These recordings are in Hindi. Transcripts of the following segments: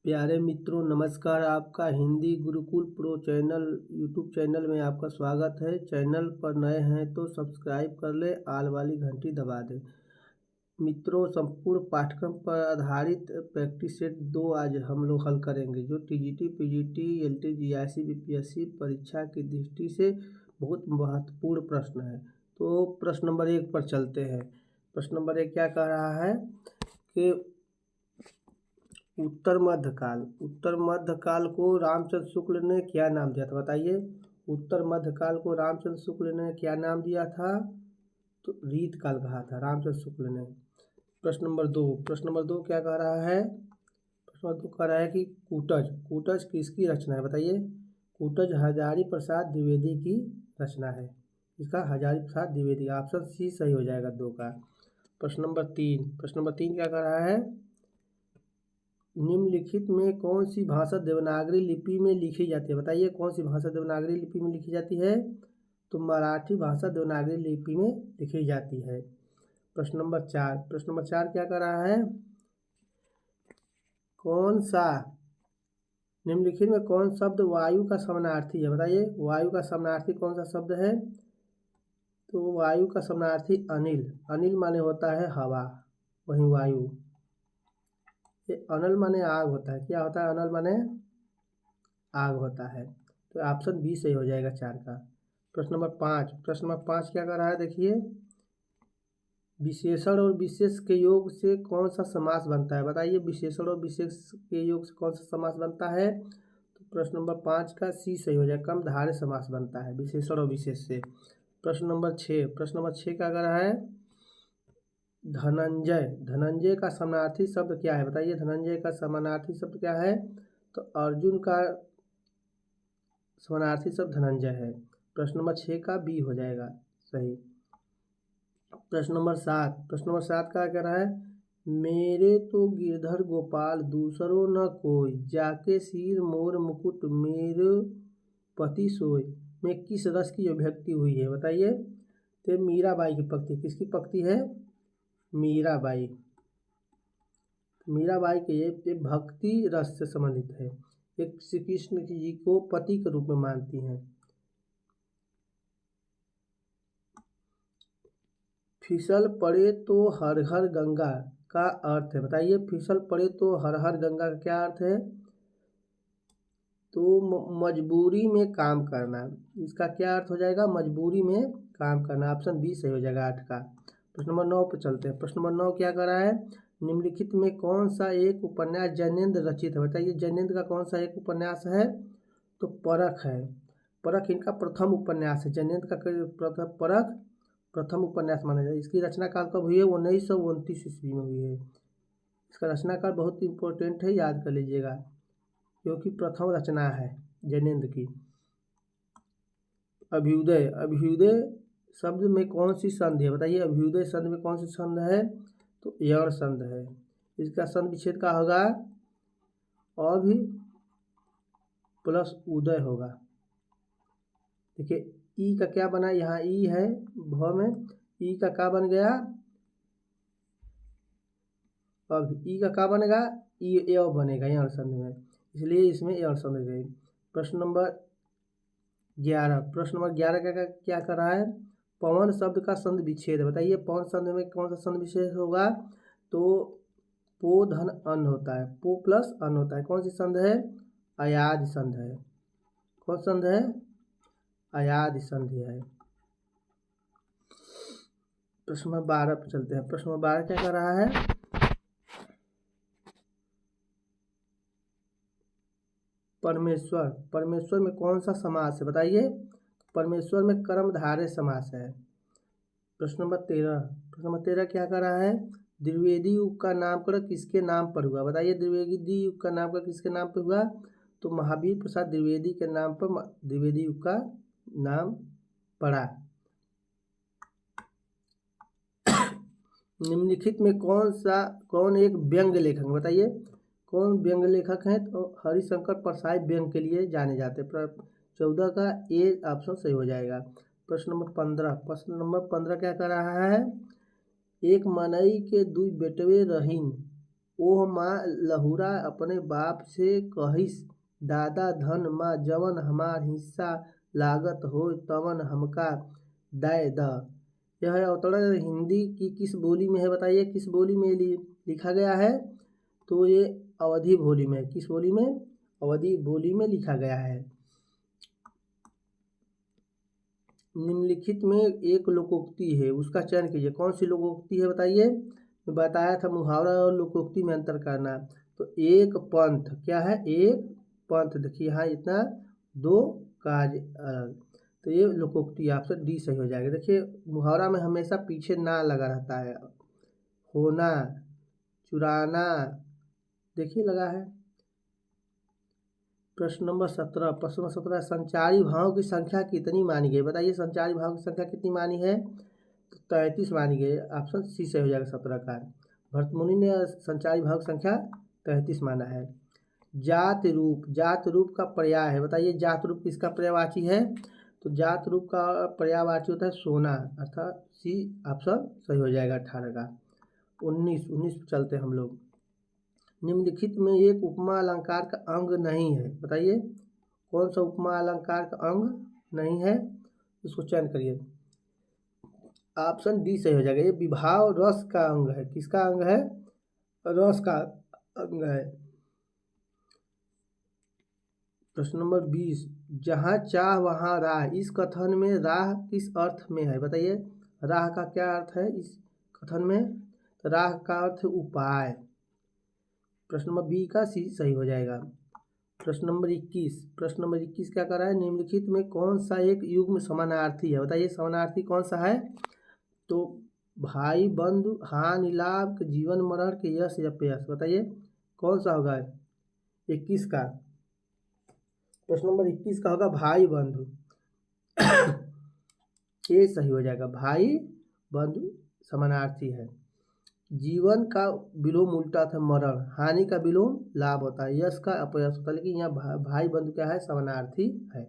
प्यारे मित्रों, नमस्कार। आपका Hindi Gurukul pro channel YouTube channel में आपका स्वागत है। चैनल पर नए हैं तो सब्सक्राइब कर ले, आल वाली घंटी दबा दें। मित्रों, संपूर्ण पाठ्यक्रम पर आधारित प्रैक्टिस सेट 2 आज हम लोग हल करेंगे, जो TGT, PGT, LT, GIC, BPSC परीक्षा की दृष्टि से बहुत महत्वपूर्ण प्रश्न है। तो प्रश्न नंबर 1 पर चलते हैं। प्रश्न नंबर 1 क्या कह रहा है कि उत्तर मध्यकाल को रामचंद्र शुक्ल ने क्या नाम दिया था? बताइए। उत्तर मध्यकाल को रामचंद्र शुक्ल ने क्या नाम दिया था? तो रीतकाल कहा था रामचंद्र शुक्ल ने। प्रश्न नंबर 2 क्या कह रहा है? प्रश्न नंबर 2 कह रहा है कि कूटज किसकी रचना है? बताइए। कूटज हजारी प्रसाद द्विवेदी की रचना है। इसका हजारी प्रसाद द्विवेदी, ऑप्शन सी सही हो जाएगा 2 का। प्रश्न नंबर 3 क्या कह रहा है? निम्नलिखित में कौन सी भाषा देवनागरी लिपि में लिखी जाती है? बताइए, कौन सी भाषा देवनागरी लिपि में लिखी जाती है? तो मराठी भाषा देवनागरी लिपि में लिखी जाती है। प्रश्न नंबर 4 क्या कर रहा है? कौन सा निम्नलिखित में कौन शब्द वायु का समानार्थी है? बताइए, वायु का समानार्थी कौन सा शब्द है? तो वायु का समानार्थी अनिल माने होता है हवा, वही वायु। ये अनल माने आग होता है। क्या होता है? अनल माने आग होता है। तो ऑप्शन बी सही हो जाएगा 4 का। प्रश्न नंबर 5 क्या कर रहा है? देखिए, विशेषण और विशेष के योग से कौन सा समास बनता है? बताइए, विशेषण और विशेष के योग से कौन सा समास बनता है? तो प्रश्न नंबर 5 का सी सही हो जाएगा, कम धारे समास बनता है विशेषण और विशेष से। प्रश्न नंबर 6 क्या कर रहा है? धनंजय का समानार्थी शब्द क्या है? बताइए, धनंजय का समानार्थी शब्द क्या है? तो अर्जुन का समानार्थी शब्द धनंजय है। प्रश्न नंबर 6 का बी हो जाएगा सही। प्रश्न नंबर 7 का कह रहा है? मेरे तो गिरधर गोपाल दूसरो न कोई, जाके सिर मोर मुकुट मेरे पति सोय में किस रस की अभिव्यक्ति हुई है? बताइए। तो मीराबाई की पक्ति, किसकी पक्ति है? मीराबाई के ये भक्ति रस से संबंधित है। एक श्री कृष्ण जी को पति के रूप में मानती हैं। फिसल पड़े तो हर हर गंगा का अर्थ है? बताइए, फिसल पड़े तो हर हर गंगा का क्या अर्थ है? तो मजबूरी में काम करना। इसका क्या अर्थ हो जाएगा? मजबूरी में काम करना। ऑप्शन बी सही हो जाएगा 8 का। प्रश्न नंबर 9 पर चलते हैं। प्रश्न नंबर 9 क्या कर रहा है? निम्नलिखित में कौन सा एक उपन्यास जैनेन्द्र रचित है? बताइए, जैनेन्द्र का कौन सा एक उपन्यास है? तो परख है। परख इनका प्रथम उपन्यास है। जैनेन्द्र का परख प्रथम उपन्यास माना जाए। इसकी रचना काल कब हुई है? 1929 ईस्वी में हुई है। इसका रचना काल बहुत इंपॉर्टेंट है, याद कर लीजिएगा, क्योंकि प्रथम रचना है जैनेन्द्र की। अभ्युदय शब्द में कौन सी संधि है? बताइए, अभ्युदय शब्द में कौन सी संध है? तो यण संध है। इसका संध विच्छेद का होगा अभि प्लस उदय होगा। देखिए, ई का क्या बना? यहाँ ई है भ में, ई का क्या बन गया? अब ई का क्या बनेगा? ई ए बनेगा यण संध में, इसलिए इसमें यण संध गई। प्रश्न नंबर 11 क्या कर रहा है? पवन शब्द का संध विच्छेद। बताइए, पवन शब्द में कौन सा संध विच्छेद होगा? तो पो धन अन्न होता है, पो प्लस अन्न होता है। कौन सी संध है? अयाद संध है। कौन संध है? अयाद संधि है। प्रश्न नंबर 12 पर चलते हैं। प्रश्न नंबर 12 क्या कर रहा है? परमेश्वर में कौन सा समास है? बताइए। परमेश्वर में कर्मधारय समास है। प्रश्न नंबर 13 क्या कर रहा है? द्विवेदी युग का नामकरण किसके नाम पर हुआ? बताइए, द्विवेदी युग का नामकरण किसके नाम पर हुआ? तो महावीर प्रसाद द्विवेदी के नाम पर द्विवेदी युग का नाम पड़ा। निम्नलिखित में कौन एक व्यंग्य लेखक? बताइए, कौन व्यंग्य लेखक हैं? तो हरिशंकर परसाई व्यंग्य के लिए जाने जाते हैं। 14 का ए ऑप्शन सही हो जाएगा। प्रश्न नंबर 15 क्या कर रहा है? एक मनई के दुई बेटवे रहीन, ओह माँ लहुरा अपने बाप से कहिस, दादा धन माँ जवन हमार हिस्सा लागत हो तवन हमका दै द। यह अवतरण हिंदी की किस बोली में है बताइए, किस बोली में लिखा गया है? तो ये अवधी बोली में। किस बोली में? अवधी बोली में लिखा गया है। निम्नलिखित में एक लोकोक्ति है, उसका चयन कीजिए। कौन सी लोकोक्ति है बताइए? मैं बताया था मुहावरा और लोकोक्ति में अंतर करना। तो एक पंथ क्या है? एक पंथ। देखिए यहाँ इतना दो कार्य अलग, तो ये लोकोक्ति ऑप्शन डी सही हो जाएगा। देखिए मुहावरा में हमेशा पीछे ना लगा रहता है, होना, चुराना, देखिए लगा है। प्रश्न नंबर 17 संचारी भावों की संख्या कितनी मानी गई? बताइए संचारी भावों की संख्या कितनी मानी है? तो 33 मानी गई। ऑप्शन सी सही हो जाएगा 17 का। भरतमुनि ने संचारी भाव की संख्या 33 माना है। जात रूप, जात रूप का पर्याय है बताइए, जात रूप किसका पर्यायवाची है? तो जात रूप का पर्यायवाची होता है सोना, अर्थात सी ऑप्शन सही हो जाएगा 18 का। 19 चलते हम लोग। निम्नलिखित में एक उपमा अलंकार का अंग नहीं है, बताइए कौन सा उपमा अलंकार का अंग नहीं है, उसको चयन करिए। ऑप्शन डी सही हो जाएगा। ये विभाव रस का अंग है। किसका अंग है? रस का अंग है। प्रश्न नंबर 20 जहाँ चाह वहाँ राह, इस कथन में राह किस अर्थ में है बताइए? राह का क्या अर्थ है इस कथन में? तो राह का अर्थ उपाय। प्रश्न नंबर बी का सी सही हो जाएगा। प्रश्न नंबर 21 क्या कर रहा है? निम्नलिखित में कौन सा एक युग्म समानार्थी है बताइए? समानार्थी कौन सा है? तो भाई बंधु, हानि लाभ, जीवन मरण के यश अपयश, बताइए कौन सा होगा 21 का? प्रश्न नंबर 21 का होगा भाई बंधु। ये सही हो जाएगा, भाई बंधु समानार्थी है। जीवन का विलोम उल्टा था मरण, हानि का विलोम लाभ होता है, यश का अपयश होता है, लेकिन यहाँ भाई बंधु क्या है? समानार्थी है।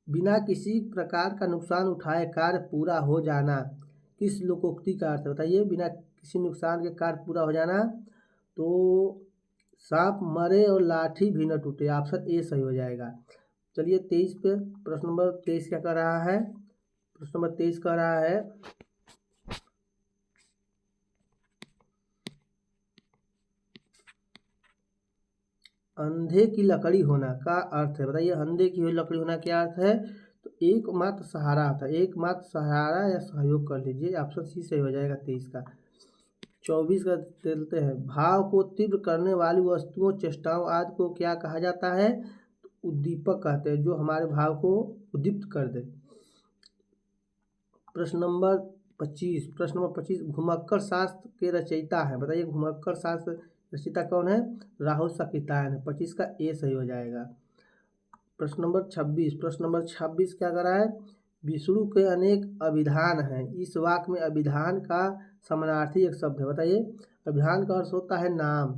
बिना किसी प्रकार का नुकसान उठाए कार्य पूरा हो जाना किस लोकोक्ति का अर्थ है बताइए? बिना किसी नुकसान के कार्य पूरा हो जाना, तो सांप मरे और लाठी भी न टूटे, ऑप्शन ए सही हो जाएगा। चलिए 23 पे, प्रश्न नंबर 23 क्या कर रहा है? प्रश्न नंबर 23 कर रहा है अंधे की लकड़ी होना का अर्थ है बताइए? अंधे की हुई लकड़ी होना क्या अर्थ है? तो एकमात्र सहारा था, एकमात्र सहारा या सहयोग कर लीजिए, ऑप्शन सी सही हो जाएगा 23 का। 24 का चलते हैं। भाव को तीव्र करने वाली वस्तुओं, चेष्टाओं आदि को क्या कहा जाता है? तो उद्दीपक कहते हैं, जो हमारे भाव को उद्दीप्त कर दे। प्रश्न नंबर 25 घुमक्कड़ शास्त्र के रचयिता है बताइए? घुमक्कड़ शास्त्र रचयिता कौन है? राहुल सकितायन है। 25 का ए सही हो जाएगा। प्रश्न नंबर 26 क्या कर रहा है? विष्णु के अनेक अभिधान हैं, इस वाक्य में अभिधान का समानार्थी एक शब्द है बताइए? अभिधान का अर्थ होता है नाम,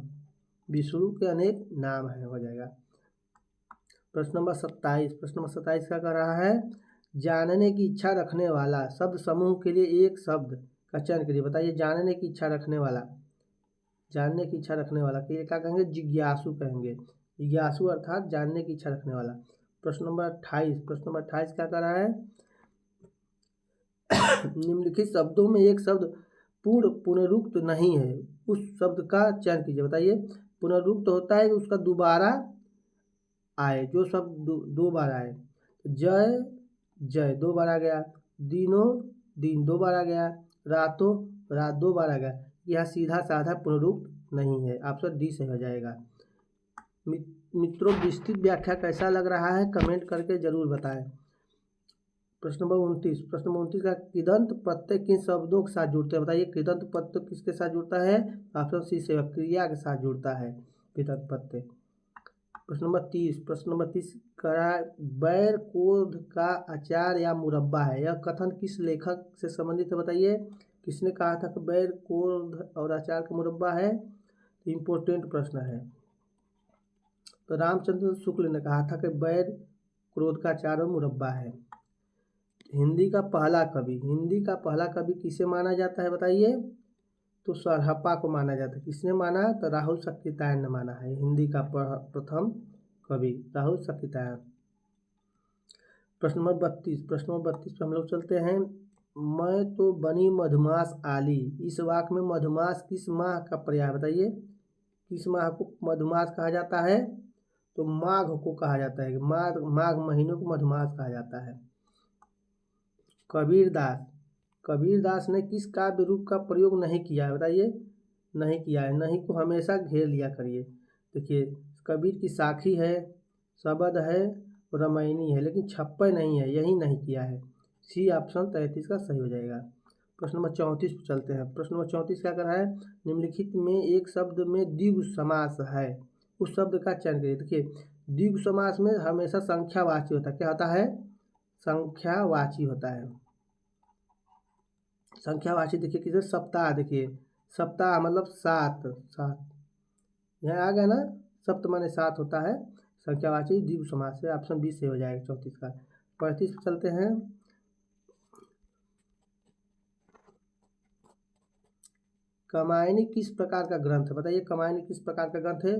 विष्णु के अनेक नाम है, हो जाएगा। प्रश्न नंबर 27 क्या कर रहा है? जानने की इच्छा रखने वाला शब्द समूह के लिए एक शब्द का चयन करिए बताइए? जानने की इच्छा रखने वाला, जानने की इच्छा रखने वाला के लिए क्या कहेंगे? जिज्ञासु कहेंगे। जिज्ञासु अर्थात जानने की इच्छा रखने वाला। प्रश्न नंबर 28 क्या कर रहा है? निम्नलिखित शब्दों में एक शब्द पूर्ण पुनरुक्त नहीं है, उस शब्द का चयन कीजिए बताइए? पुनरुक्त होता है उसका दोबारा आए, जो शब्द दो बार आए। जय जय 2 बार आ गया, दिनों दिन 2 बार आ गया, रातों रात 2 बार आ गया, यह सीधा साधा पुनरुक्त नहीं है, ऑप्शन डी सही हो जाएगा। मित्रों विस्तृत व्याख्या कैसा लग रहा है कमेंट करके जरूर बताएं। प्रश्न नंबर 29 का कृदंत प्रत्यय किन शब्दों के साथ जुड़ते हैं बताइए? कृदंत प्रत्यय किसके साथ जुड़ता है? ऑप्शन सी से क्रिया के साथ जुड़ता है कृदंत प्रत्यय। प्रश्न नंबर 30 करा बैर क्रोध का अचार या मुरब्बा है, यह कथन किस लेखक से संबंधित है बताइए? किसने कहा था कि बैर क्रोध और अचार का मुरब्बा है? इम्पोर्टेंट प्रश्न है। तो रामचंद्र शुक्ल ने कहा था कि बैर क्रोध का अचार और मुरब्बा है। हिंदी का पहला कवि, हिंदी का पहला कवि किसे माना जाता है बताइए? तो सरहप्पा को माना जाता है। किसने माना? तो राहुल सखीतायन ने माना है हिंदी का प्रथम कवि राहुल सखीतायन। प्रश्न नंबर 32, प्रश्न नंबर 32 पे हम लोग चलते हैं। मैं तो बनी मधुमास आली, इस वाक्य में मधुमास किस माह का पर्याय बताइए? किस माह को मधुमास कहा जाता है? तो माघ को कहा जाता है। माघ महीने को मधुमास कहा जाता है। कबीरदास, कबीरदास ने किस काव्य रूप का प्रयोग नहीं किया है बताइए? नहीं किया है। नहीं को हमेशा घेर लिया करिए। देखिए, कबीर की साखी है, शबद है, रामायणी है, लेकिन छप्पय नहीं है, यही नहीं किया है। सी ऑप्शन 33 का सही हो जाएगा। प्रश्न नंबर 34 पर चलते हैं। प्रश्न नंबर 34 क्या कर रहा है? निम्नलिखित में एक शब्द में द्विगु समास है, उस शब्द का चयन करिए। देखिए, द्विगु समास में हमेशा संख्यावाची होता है। क्या होता है? संख्यावाची होता है। संख्यावाची देखिए किसे? सप्ताह। देखिए, सप्ताह मतलब 7, 7 यहाँ आ गया ना, सप्त माने 7 होता है। संख्यावाची द्विगु समास है। ऑप्शन बी से हो जाएगा 34 का। 35 पे चलते हैं। कामायनी किस प्रकार का ग्रंथ है बताइए? कामायनी किस प्रकार का ग्रंथ है?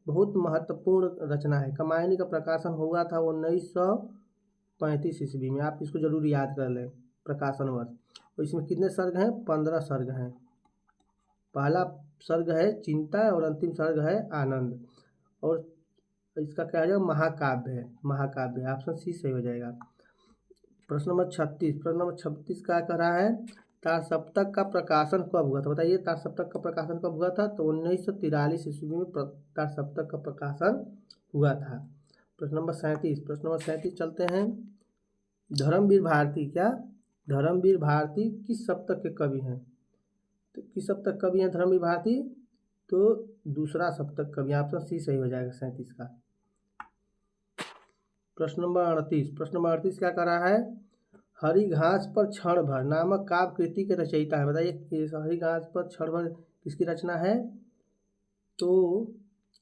बहुत महत्वपूर्ण रचना है। कामायनी का प्रकाशन हुआ था 1935 ईस्वी में। आप इसको जरूर याद कर लें, प्रकाशन वर्ष। और इसमें कितने सर्ग हैं? 15 सर्ग हैं। पहला सर्ग है चिंता और अंतिम सर्ग है आनंद। और इसका क्या हो जाएगा? महाकाव्य है, महाकाव्य। ऑप्शन सी सही हो जाएगा। प्रश्न नंबर 36, प्रश्न नंबर 36 क्या कह रहा है? तारसप्तक का प्रकाशन कब हुआ था बताइए? तारसप्तक का प्रकाशन कब हुआ था? तो 1943 ईस्वी में तारसप्तक का प्रकाशन हुआ था। प्रश्न नंबर 37, प्रश्न नंबर 37 चलते हैं। धर्मवीर भारती, क्या धर्मवीर भारती किस सप्तक के कवि हैं? तो किस सप्तक कवि हैं धर्मवीर भारती? तो दूसरा सप्तक कवि। ऑप्शन सी सही हो जाएगा 37 का। प्रश्न नंबर 38, प्रश्न नंबर 38 क्या कर रहा है? हरी घास पर क्षण भर नामक काव्य कृति के रचयिता है बताइए? हरी घास पर क्षण भर किसकी रचना है? तो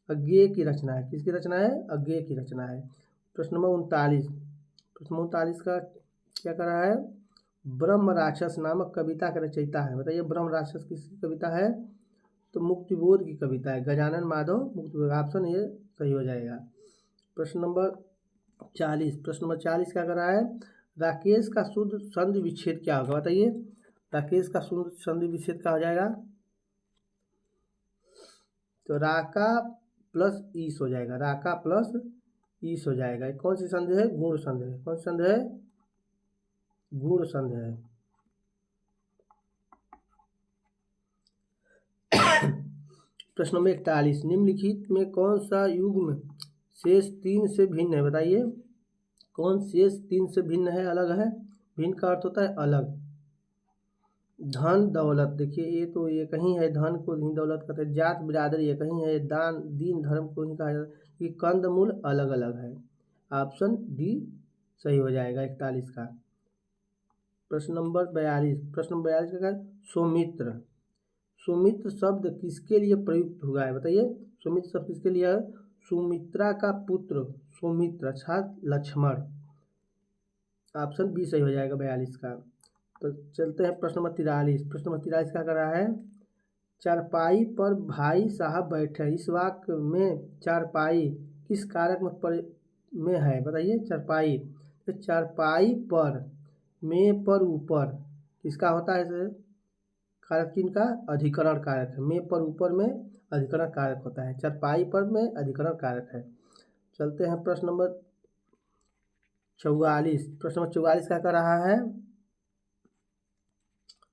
अज्ञेय की रचना है। किसकी रचना है? अज्ञेय की रचना है। प्रश्न नंबर 39, प्रश्न नंबर 39 का क्या कर रहा है? ब्रह्म राक्षस नामक कविता का रचयिता है बताइए? ब्रह्म राक्षस किसकी कविता है? तो मुक्तिबोध की कविता है, गजानन माधव मुक्तिबोध। ऑप्शन ये सही हो जाएगा। प्रश्न नंबर 40, प्रश्न नंबर 40 क्या कर रहा है? राकेश का शुद्ध संधि विच्छेद क्या होगा बताइए? राकेश का शुद्ध संधि विच्छेद क्या हो जाएगा? तो राका प्लस ईस हो जाएगा। राका प्लस ईस हो जाएगा। कौन सी संधि है? गुण संधि है। कौन सी संधि है? गुण संधि है। प्रश्न नंबर 41, निम्नलिखित में कौन सा युग्म शेष 3 से भिन्न है बताइए? कौन शेष 3 से भिन्न है, अलग है? भिन्न का अर्थ होता है अलग। धन दौलत, देखिए ये तो ये कहीं है, धन को ही दौलत कहते हैं। जात बिरादरी ये कहीं है, दान दीन धर्म को ही कहा जाता है। कि कंदमूल अलग अलग है। ऑप्शन डी सही हो जाएगा 41 का। प्रश्न नंबर 42, प्रश्न नंबर 42 का सौमित्र, सुमित्र शब्द किसके लिए प्रयुक्त हुआ है बताइए? सुमित्र शब्द किसके लिए है? सुमित्रा का पुत्र सौमित्र अर्थात लक्ष्मण। ऑप्शन बी सही हो जाएगा 42 का। तो चलते हैं प्रश्न नंबर 43, प्रश्न नंबर 43 क्या कर रहा है? चारपाई पर भाई साहब बैठे, इस वाक्य में चारपाई किस कारक में है बताइए? चारपाई, तो चारपाई पर में पर ऊपर किसका होता है? कारक चिन्ह का अधिकरण कारक है। में पर ऊपर में अधिकरण कारक होता है। चारपाई पर में अधिकरण कारक है। चलते हैं प्रश्न नंबर 44, प्रश्न नंबर 44 क्या कर रहा है?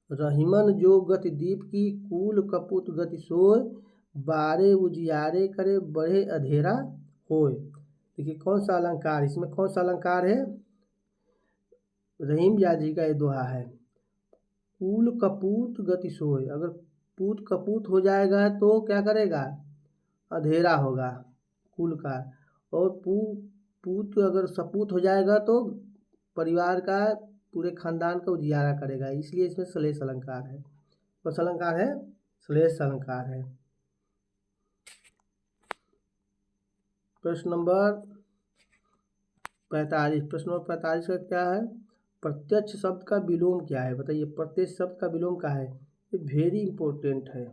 रहीमन जो गति दीप की कूल कपूत गति सोय, बारे उजियारे करे बढ़े अधेरा होय। देखिए कौन सा अलंकार, इसमें कौन सा अलंकार है? रहीम याद जी का ये दोहा है। कूल कपूत गति सोय, अगर पूत कपूत हो जाएगा तो क्या करेगा? अंधेरा होगा कुल का। और पूत अगर सपूत हो जाएगा तो परिवार का, पूरे खानदान का उजियारा करेगा। इसलिए इसमें श्लेष अलंकार है। कौन सा अलंकार है? श्लेष अलंकार है। प्रश्न नंबर 45, प्रश्न नंबर 45 का क्या है? प्रत्यक्ष शब्द का विलोम क्या है बताइए, प्रत्यक्ष शब्द का विलोम क्या है, ये वेरी इंपॉर्टेंट है।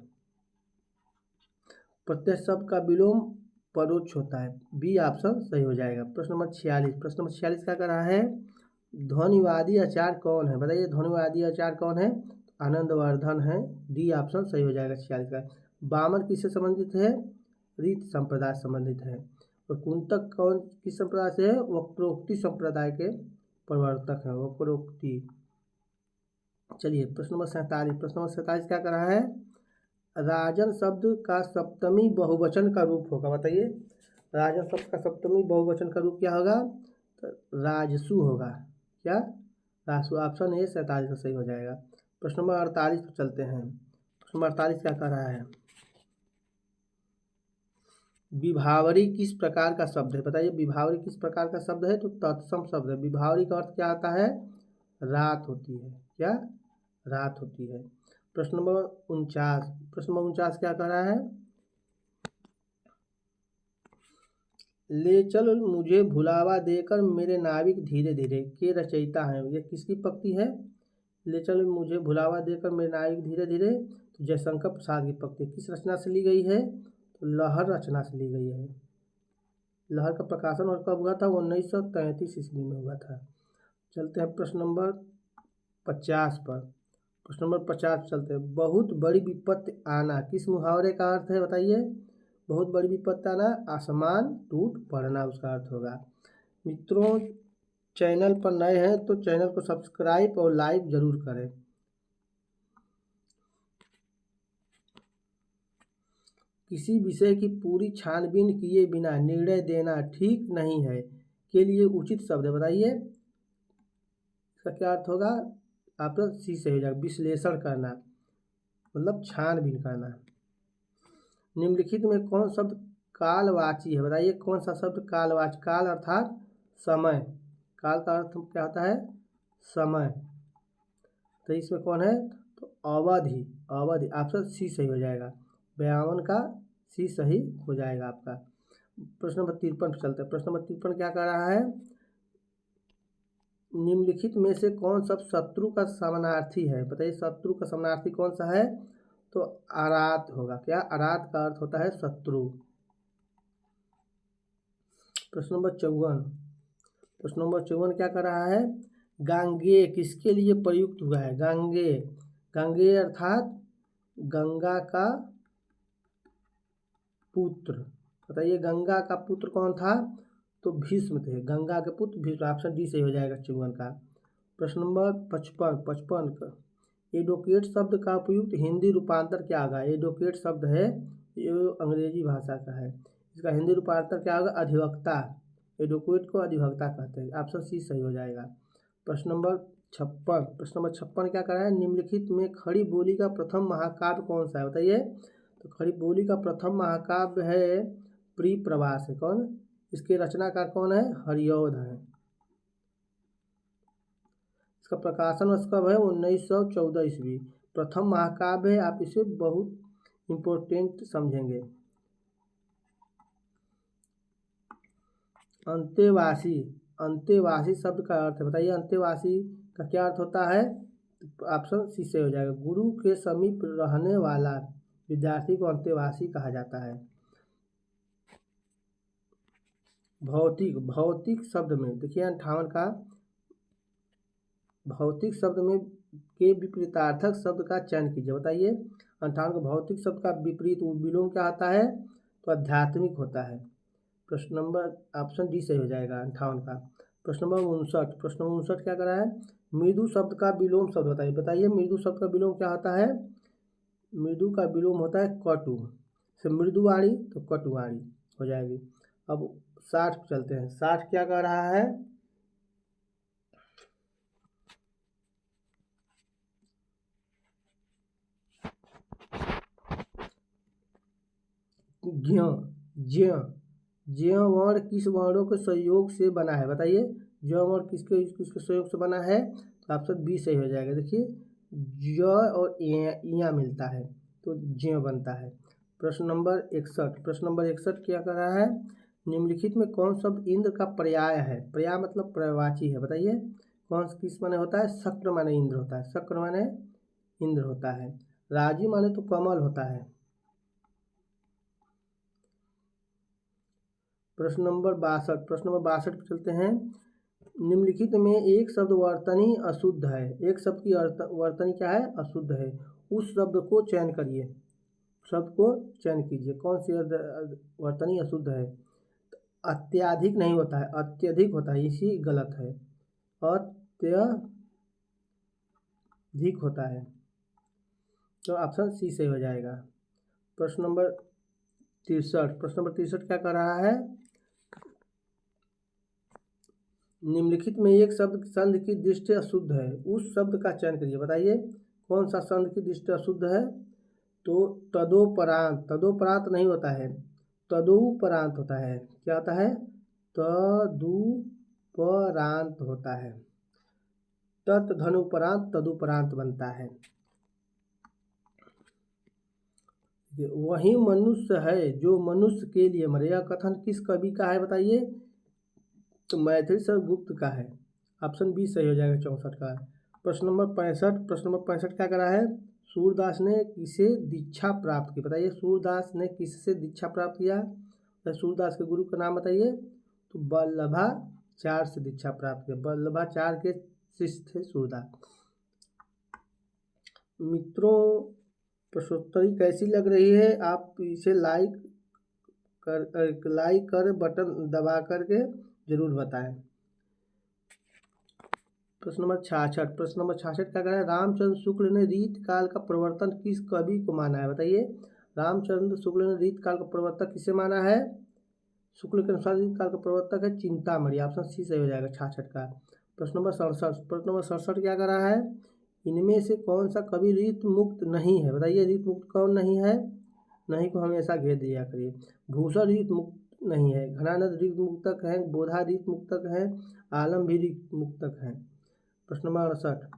प्रत्यक्ष शब्द का विलोम परोक्ष होता है, बी ऑप्शन सही हो जाएगा। प्रश्न नंबर 46, प्रश्न नंबर 46 क्या कर रहा है, ध्वनिवादी आचार्य कौन है बताइए, ध्वनिवादी आचार्य कौन है, आनंदवर्धन है, डी ऑप्शन सही हो जाएगा 46 का। वामन किससे संबंधित है, रीत संप्रदाय संबंधित है। और कुंतक कौन किस संप्रदाय से है, वक्रोक्ति संप्रदाय के प्रवर्तक है, वक्रोक्ति। चलिए प्रश्न नंबर 47, प्रश्न नंबर 47 क्या कर रहा है, राजन शब्द का सप्तमी बहुवचन का रूप होगा बताइए, राजन शब्द का सप्तमी बहुवचन का रूप क्या होगा, तो राजसु होगा, क्या राजसु, ऑप्शन ए 47 का सही हो जाएगा। प्रश्न नंबर 48 पर चलते हैं, प्रश्न नंबर 48 क्या कर रहा है, विभावरी किस प्रकार का शब्द है बताइए, विभावरी किस प्रकार का शब्द है, तो तत्सम शब्द है। विभावरी का अर्थ क्या आता है, रात होती है, क्या रात होती है। प्रश्न नंबर 49, प्रश्न नंबर 49 क्या कर रहा है, ले चल मुझे भुलावा देकर मेरे नाविक धीरे धीरे के रचयिता हैं, ये किसकी पंक्ति है, ले चल मुझे भुलावा देकर मेरे नाविक धीरे धीरे, तो जयशंकर प्रसाद की पंक्ति, किस रचना से ली गई है, तो लहर रचना से ली गई है। लहर का प्रकाशन और कब हुआ था, 1933 ईस्वी में हुआ था। चलते हैं प्रश्न नंबर 50 पर, प्रश्न नंबर 50 चलते हैं, बहुत बड़ी विपत्ति आना किस मुहावरे का अर्थ है बताइए, बहुत बड़ी विपत्ति आना, आसमान टूट पड़ना उसका अर्थ होगा। मित्रों चैनल पर नए हैं तो चैनल को सब्सक्राइब और लाइक जरूर करें। किसी विषय की पूरी छानबीन किए बिना निर्णय देना ठीक नहीं है के लिए उचित शब्द है बताइए, इसका क्या अर्थ होगा, ऑप्शन सी सही हो जाएगा, विश्लेषण करना मतलब छानबीन करना। निम्नलिखित में कौन शब्द कालवाची है बताइए, कौन सा शब्द कालवाची, काल अर्थात समय, काल का अर्थ क्या होता है, समय, तो इसमें कौन है, तो अवधि, अवधि, ऑप्शन सी सही हो जाएगा, 52 का सी सही हो जाएगा आपका। प्रश्न नंबर 53 पर चलते हैं, प्रश्न नंबर 53 क्या कर रहा है, निम्नलिखित में से कौन सा शत्रु का समानार्थी है बताइए, शत्रु का समानार्थी कौन सा है, तो आरात होगा, क्या आरात का अर्थ होता है शत्रु। प्रश्न नंबर 54, प्रश्न नंबर 54 क्या कर रहा है, गांगेय किसके लिए प्रयुक्त हुआ है, गांगेय, गांगेय अर्थात गंगा का पुत्र बताइए, गंगा का पुत्र कौन था, तो भीष्म थे, गंगा के पुत्र भीष्म, ऑप्शन डी सही हो जाएगा 54 का। प्रश्न नंबर 55 का, एडवोकेट शब्द का उपयुक्त हिंदी रूपांतर क्या होगा, एडवोकेट शब्द है ये अंग्रेजी भाषा का है, इसका हिंदी रूपांतर क्या होगा, अधिवक्ता, एडवोकेट को अधिवक्ता कहते हैं, ऑप्शन सी सही हो जाएगा। प्रश्न नंबर 56, प्रश्न नंबर 56 क्या कर रहा है, निम्नलिखित में खड़ी बोली का प्रथम महाकाव्य कौन सा है बताइए, तो खड़ी बोली का प्रथम महाकाव्य है प्रियप्रवास है, कौन, इसके रचनाकार कौन है, हरिऔध है, इसका प्रकाशन वर्ष कब है, 1914 ईस्वी, प्रथम महाकाव्य है, आप इसे बहुत इम्पोर्टेंट समझेंगे। अंतेवासी, अंतेवासी शब्द का अर्थ है बताइए, अंतेवासी का क्या अर्थ होता है, ऑप्शन सी से हो जाएगा, गुरु के समीप रहने वाला विद्यार्थी को अंतेवासी कहा जाता है। भौतिक, भौतिक शब्द में देखिए 58 का, भौतिक शब्द में के विपरीतार्थक शब्द का चयन कीजिए बताइए, 58 को भौतिक शब्द का विपरीत विलोम क्या आता है, तो आध्यात्मिक होता है। प्रश्न नंबर ऑप्शन डी सही हो जाएगा 58 का। प्रश्न नंबर 59, प्रश्न नंबर 59 क्या कर रहा है, मृदु शब्द का विलोम शब्द बताइए, बताइए मृदु शब्द का विलोम क्या होता है, मृदु का विलोम होता है कटु, से मृदुवाणी तो कटुवाणी हो जाएगी। अब 60 चलते हैं, 60 क्या कर रहा है, ज्ञ, ज्ञ, ज्ञ वर्ण किस वर्णों के सहयोग से बना है बताइए, ज्ञ वर्ण किसके किसके सहयोग से बना है, तो ऑप्शन बी सही हो जाएगा। देखिए ज और इया मिलता है तो ज्ञ बनता है। प्रश्न नंबर 61, प्रश्न नंबर 61 क्या कर रहा है, निम्नलिखित में कौन शब्द इंद्र का पर्याय है, पर्याय मतलब पर्यायवाची है बताइए, किस माने होता है? शक्र माने इंद्र होता है, शक्र माने इंद्र होता है। राजी माने तो कमल होता है। प्रश्न नंबर 62 पे चलते हैं। निम्नलिखित में एक शब्द वर्तनी अशुद्ध है, एक शब्द की वर्तनी क्या है? अशुद्ध है। उस शब्द को चयन करिए, शब्द को चयन कीजिए। कौन सी वर्तनी अशुद्ध है? अत्याधिक नहीं होता है, अत्यधिक होता है, इसी गलत है। अत्यधिक होता है, तो ऑप्शन सी सही हो जाएगा। प्रश्न नंबर 63 क्या कर रहा है? निम्नलिखित में एक शब्द संध की दृष्टि अशुद्ध है, उस शब्द का चयन करिए। बताइए कौन सा संध की दृष्टि अशुद्ध है? तो तदोपरांत नहीं होता है, तदुपरांत होता है। क्या होता है? तदुपरांत होता है। तत् धनुपरांत तदुपरांत बनता है। वही मनुष्य है जो मनुष्य के लिए मरे। यह कथन किस कवि का है? बताइए। तो मैथिली शरद गुप्त का है, ऑप्शन बी सही हो जाएगा 64 का। प्रश्न नंबर 65 क्या करा है? सूरदास ने किसे दीक्षा प्राप्त की? बताइए सूरदास ने किससे दीक्षा प्राप्त किया? तो सूरदास के गुरु का नाम बताइए। तो वल्लभाचार्य से दीक्षा प्राप्त किया, वल्लभाचार्य के शिष्य थे सूरदास। मित्रों प्रश्नोत्तरी कैसी लग रही है? आप इसे लाइक कर बटन दबा करके जरूर बताएं। प्रश्न नंबर 66 क्या करें? रामचंद्र शुक्ल ने रीत काल का प्रवर्तन किस कवि को माना है? बताइए रामचंद्र शुक्ल ने रीत काल का प्रवर्तक किसे माना है? शुक्ल के अनुसार रीत काल का प्रवर्तक है चिंतामणि, ऑप्शन सी सही हो जाएगा 66 का। प्रश्न नंबर 67 क्या कर रहा है? इनमें से कौन सा कवि रीत मुक्त नहीं है? बताइए रीत मुक्त कौन नहीं है? नहीं को हमेशा घेर दिया करिए। भूषण रीत मुक्त नहीं है, घनानंद रीत मुक्तक है, बोधा रीत मुक्तक है, आलम भी रीत मुक्तक है। प्रश्न नंबर 68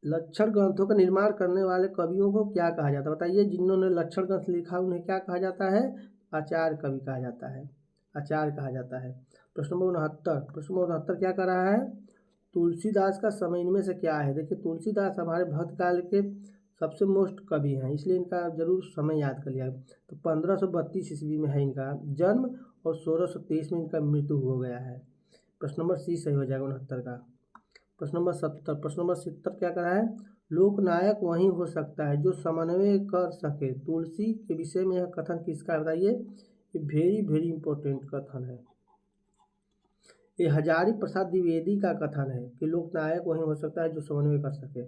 लक्षण ग्रंथों का निर्माण करने वाले कवियों को क्या कहा जाता है? बताइए जिन्होंने लक्षण ग्रंथ लिखा उन्हें क्या कहा जाता है? आचार्य कवि कहा जाता है, आचार्य कहा जाता है। प्रश्न नंबर 69 क्या कर रहा है? तुलसीदास का समय इनमें से क्या है? देखिए तुलसीदास हमारे भक्त काल के सबसे मोस्ट कवि हैं, इसलिए इनका जरूर समय याद कर लिया। तो 1532 ईस्वी में है इनका जन्म और 1623 में इनका मृत्यु हो गया है। प्रश्न नंबर सी सही हो जाएगा 69 का। प्रश्न नंबर 70 क्या कर रहा है? लोकनायक वही हो सकता है जो समन्वय कर सके। तुलसी के विषय में यह कथन किसका है? बताइए। ये वेरी इंपॉर्टेंट कथन है, ये हजारी प्रसाद द्विवेदी का कथन है कि लोकनायक वही हो सकता है जो समन्वय कर सके।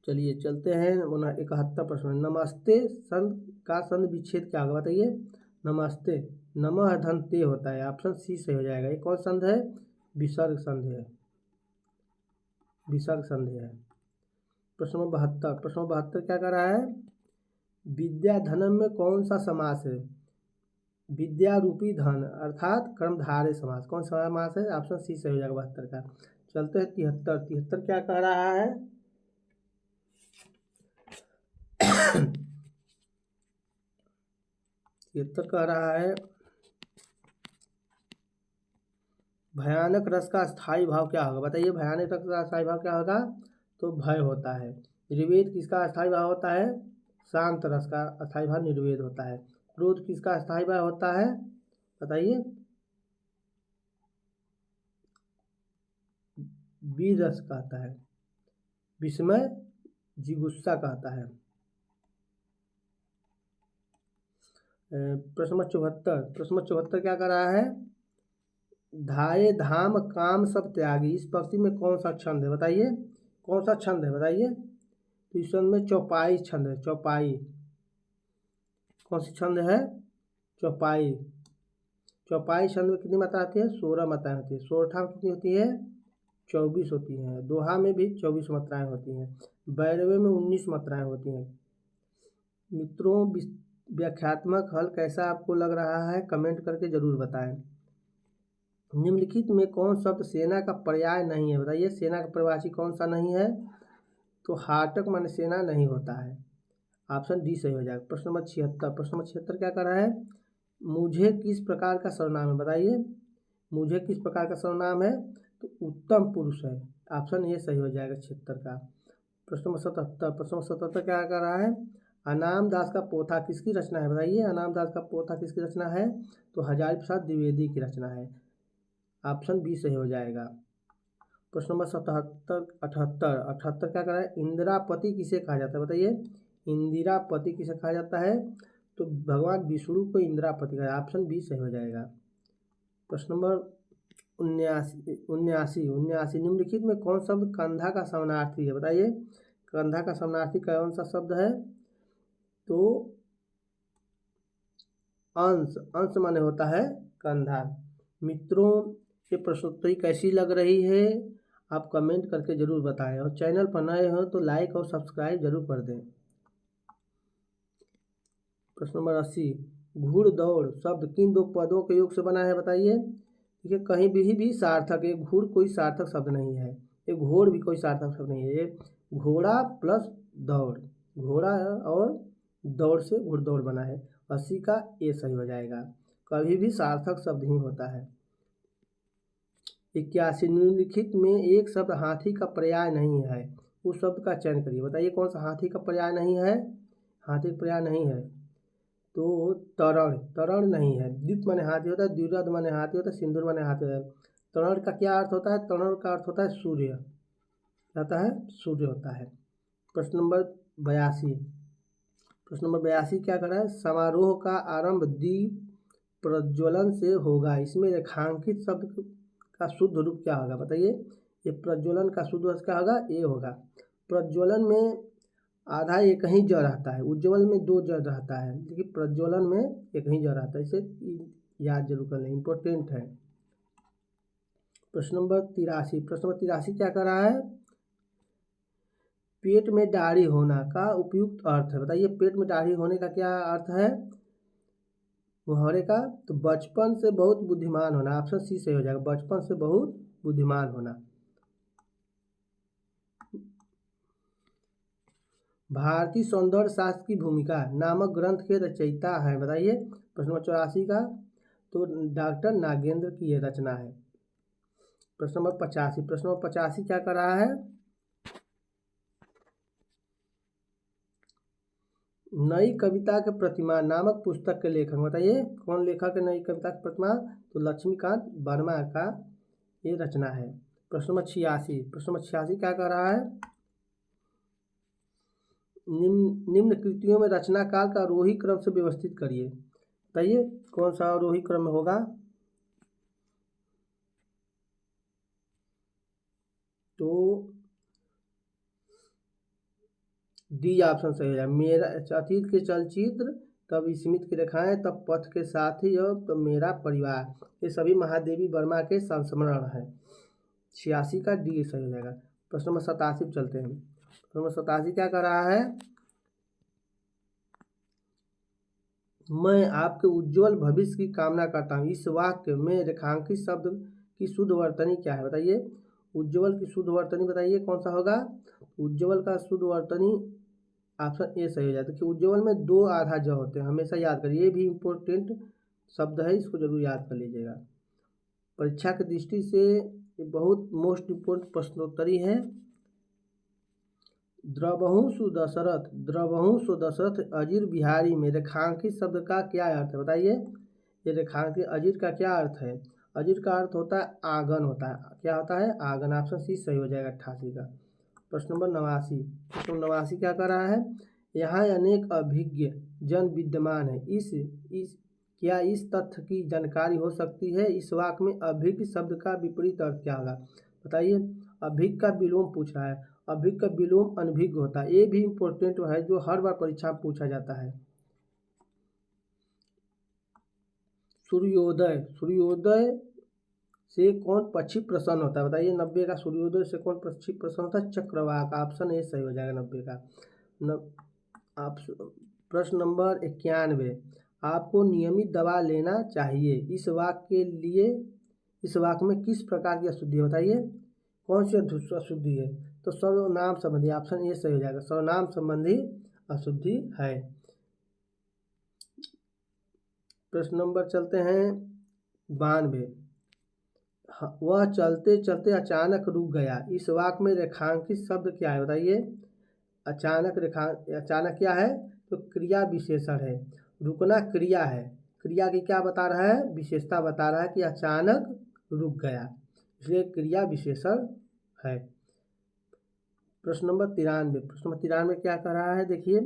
चलिए चलते हैं 71 प्रश्न। नमस्ते संध का संध विच्छेद क्या होगा? बताइए। नमस्ते नमः धन ते होता है, ऑप्शन सी सही हो जाएगा। ये कौन संध है? विसर्ग संध है, विसर्ग संध है। प्रश्न नंबर 72 क्या कर रहा है? विद्याधनम में कौन सा समास है? विद्या रूपी धन अर्थात कर्मधारय समास। कौन सा समास है? ऑप्शन सी सही हो जाएगा 72 का। चलते हैं 73 क्या कह रहा है? 73 कह रहा है भयानक रस का स्थायी भाव क्या होगा? बताइए भयानक रस का स्थायी भाव क्या होगा? तो भय होता है। निर्वेद किसका स्थायी भाव होता है? शांत रस का स्थायी भाव निर्वेद होता है। क्रोध किसका स्थायी भाव होता है? बताइए। वीर रस कहता है। विस्मय जिगुस्सा कहता है। प्रश्न नंबर 74 क्या कर रहा है? धाये धाम काम सब त्यागी, इस पंक्ति में कौन सा छंद है? बताइए कौन सा छंद है? बताइए। तो इस छंद में चौपाई छंद है, चौपाई। कौन सी छंद है? चौपाई। चौपाई छंद में कितनी मात्रा आती है? 16 मात्राएं होती है। सोरठा में कितनी होती है? 24 होती हैं। दोहा में भी 24 मात्राएं होती हैं। बैरवे में 19 मात्राएं होती हैं। मित्रों व्याख्यात्मक हल कैसा आपको लग रहा है? कमेंट करके जरूर बताएं। निम्नलिखित में कौन शब्द सेना का पर्याय नहीं है? बताइए सेना का प्रवासी कौन सा नहीं है? तो हाटक माने सेना नहीं होता है, ऑप्शन डी सही हो जाएगा। प्रश्न नंबर 76 क्या कर रहा है? मुझे किस प्रकार का सर्वनाम है? बताइए। मुझे किस प्रकार का सर्वनाम है, तो उत्तम पुरुष है। ऑप्शन ए सही हो जाएगा 76 का। प्रश्न नंबर 77, प्रश्न नंबर 77 क्या कर रहा है, अनाम दास का पोथा किसकी रचना है, बताइए अनाम दास का पोथा किसकी रचना है, तो हजारी प्रसाद द्विवेदी की रचना है। ऑप्शन बी सही हो जाएगा। प्रश्न नंबर 77 78 78 क्या कर रहा है, इंदिरापति किसे कहा जाता है, बताइए इंदिरापति किसे कहा जाता है, तो भगवान विष्णु को इंदिरापति कहा। ऑप्शन बी सही हो जाएगा। प्रश्न नंबर 79 निम्नलिखित में कौन शब्द कंधा का समानार्थी है, बताइए कंधा का समानार्थी कौन सा शब्द है, तो अंश, अंश माने होता है कंधा। मित्रों ये प्रश्नोत्तरी कैसी लग रही है, आप कमेंट करके जरूर बताएं, और चैनल पर नए हो तो लाइक और सब्सक्राइब जरूर कर दें। प्रश्न नंबर 80, घुड़दौड़ शब्द किन दो पदों के योग से बना है, बताइए। देखिए कहीं भी सार्थक, ये घुड़ कोई सार्थक शब्द नहीं है, ये घोड़ भी कोई सार्थक शब्द नहीं है, ये घोड़ा प्लस दौड़, घोड़ा और दौड़ से घुड़दौड़ बना है। 80 का ए सही हो जाएगा, कभी भी सार्थक शब्द ही होता है। 81 निम्नलिखित में एक शब्द हाथी का पर्याय नहीं है, उस शब्द का चयन करिए, बताइए कौन सा हाथी का पर्याय नहीं है, हाथी का पर्याय नहीं है, तो तरण, तरण नहीं है। द्वित माने हाथी होता है, द्विरथ माने हाथी होता है, सिंदूर माने हाथी होता है। तरण का क्या अर्थ होता है, तरण का अर्थ होता है सूर्य, होता है सूर्य होता है। प्रश्न नंबर 82, प्रश्न नंबर 82 क्या कर रहा है, समारोह का आरंभ दीप प्रज्वलन से होगा, इसमें रेखांकित शब्द का शुद्ध रूप क्या होगा, बताइए। ये प्रज्वलन का शुद्ध रूप क्या होगा, ए होगा। प्रज्वलन में आधा एक ही ज रहता है, उज्ज्वल में दो ज रहता है, लेकिन प्रज्वलन में एक ही ज रहता है, इसे याद जरूर कर लें, इम्पोर्टेंट है। प्रश्न नंबर 83, प्रश्न नंबर 83 क्या कर रहा है, पेट में दाढ़ी होना का उपयुक्त अर्थ है, बताइए पेट में दाढ़ी होने का क्या अर्थ है, मुहावरे का, तो बचपन से बहुत बुद्धिमान होना। ऑप्शन सी सही हो जाएगा, बचपन से बहुत बुद्धिमान होना। भारतीय सौंदर्य शास्त्र की भूमिका नामक ग्रंथ के रचयिता है, बताइए। प्रश्न नंबर 84 का, तो डॉक्टर नागेंद्र की यह रचना है। प्रश्न नंबर 85, प्रश्न नंबर 85 क्या कर रहा है, नई कविता के प्रतिमा नामक पुस्तक के लेखक, बताइए कौन लेखक है नई कविता की प्रतिमा, तो लक्ष्मीकांत वर्मा का ये रचना है। प्रश्न नंबर 86, प्रश्न नंबर 86 क्या कर रहा है, निम्न कृतियों में रचना काल का आरोही क्रम से व्यवस्थित करिए, बताइए कौन सा आरोही क्रम में होगा, तो डी ऑप्शन सही है। मेरा अतीत के चलचित्र, तब स्मिथ की रेखाएं, तब पथ के साथी और तो मेरा परिवार, ये सभी महादेवी वर्मा के संस्मरण है। 86 का डी सही हो जाएगा। प्रश्न नंबर 87 चलते हैं। प्रश्न नंबर 87 क्या कर रहा है, मैं आपके उज्जवल भविष्य की कामना करता हूँ, इस वाक्य में रेखांकित शब्द की शुद्ध वर्तनी क्या है, बताइए। उज्जवल की शुद्ध वर्तनी बताइए कौन सा होगा, उज्जवल का शुद्ध वर्तनी ऑप्शन ए सही हो जाता है कि उज्जवल में दो आधा ज होते हैं, हमेशा याद करिए, ये भी इम्पोर्टेंट शब्द है, इसको जरूर याद कर लीजिएगा। परीक्षा की दृष्टि से ये बहुत मोस्ट इम्पोर्टेंट प्रश्नोत्तरी है। द्रवहु सुदशरथ, द्रवहु सुदशरथ अजीर बिहारी में रेखांकित शब्द का क्या अर्थ है, बताइए। ये रेखांकित अजीर का क्या अर्थ है, अजीर का अर्थ होता है आंगन होता है, क्या होता है आंगन। ऑप्शन सी सही हो जाएगा 88 का। प्रश्न नंबर 89, प्रश्न नंबर 89 क्या कर रहा है, यहाँ अनेक अभिज्ञ जन विद्यमान है, इस क्या इस तथ्य की जानकारी हो सकती है, इस वाक्य में अभिज्ञ शब्द का विपरीत अर्थ क्या होगा, बताइए। अभिज्ञ का विलोम पूछ रहा है, अभिज्ञ का विलोम अनभिज्ञ होता है, ये भी इम्पोर्टेंट है जो हर बार परीक्षा में पूछा जाता है। सूर्योदय, सूर्योदय से कौन पक्षी प्रसन्न होता है, बताइए। 90 का सूर्योदय से कौन पक्षी प्रसन्न होता है, चक्रवाक। ऑप्शन ए सही हो जाएगा 90 का। प्रश्न नंबर 91, आपको नियमित दवा लेना चाहिए, इस वाक्य के लिए, इस वाक्य में किस प्रकार की अशुद्धि है, बताइए कौन सी अशुद्धि है, तो सर्वनाम संबंधी। ऑप्शन ए सही हो जाएगा, सर्वनाम संबंधी अशुद्धि है। प्रश्न नंबर चलते हैं 92, वह चलते चलते अचानक रुक गया। इस वाक्य में रेखांकित शब्द क्या है बताइए। अचानक क्या है तो क्रिया विशेषण है। रुकना क्रिया है, क्रिया की क्या बता रहा है, विशेषता बता रहा है कि अचानक रुक गया, इसलिए क्रिया विशेषण है। प्रश्न नंबर 93 क्या कर रहा है देखिए।